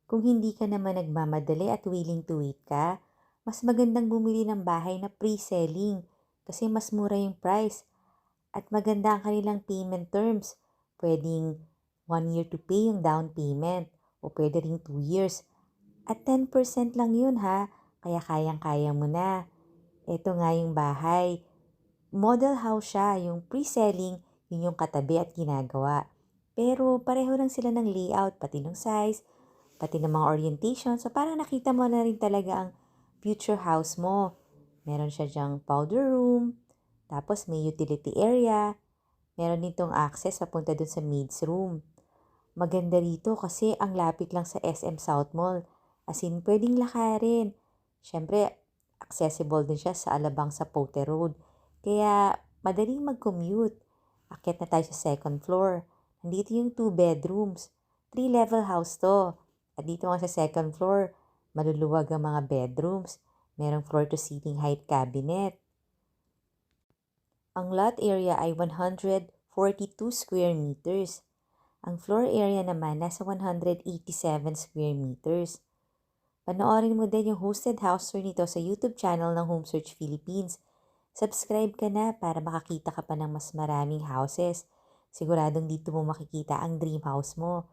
Kung hindi ka naman nagmamadali at willing to wait ka, mas magandang bumili ng bahay na pre-selling kasi mas mura yung price at maganda ang kanilang payment terms. Pwedeng 1 year to pay yung down payment o pwede ring 2 years. At 10% lang yun ha, kaya kayang-kaya mo na. Ito nga yung bahay. Model house siya, yung pre-selling, yun yung katabi at ginagawa. Pero pareho lang sila ng layout, pati ng size, pati ng mga orientation. So parang nakita mo na rin talaga ang future house mo. Meron siya dyang powder room, tapos may utility area, meron ditong access papunta dun sa maid's room. Maganda rito kasi ang lapit lang sa SM South Mall. As in, pwedeng lakarin. Siyempre, accessible din siya sa Alabang sa Pote Road. Kaya, madaling mag-commute. Akyat na tayo sa second floor. Nandito yung 2 bedrooms. 3-level house to. At dito nga sa second floor, maluluwag ang mga bedrooms. Merong floor-to-ceiling height cabinet. Ang lot area ay 142 square meters. Ang floor area naman nasa 187 square meters. Panoorin mo din yung hosted house tour nito sa YouTube channel ng Home Search Philippines. Subscribe ka na para makakita ka pa ng mas maraming houses. Siguradong dito mo makikita ang dream house mo.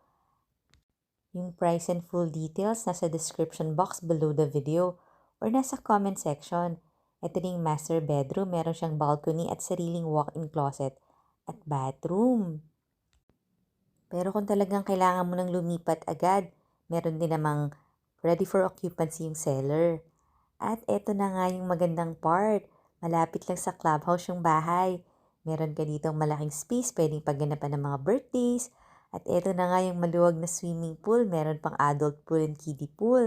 Yung price and full details nasa description box below the video or nasa comment section. Ito yung master bedroom, meron siyang balcony at sariling walk-in closet at bathroom. Pero kung talagang kailangan mo nang lumipat agad, meron din namang ready for occupancy yung seller. At eto na nga yung magandang part. Malapit lang sa clubhouse yung bahay. Meron ka ditong malaking space, pwedeng pagganapan ng mga birthdays. At eto na nga yung maluwag na swimming pool. Meron pang adult pool and kiddie pool.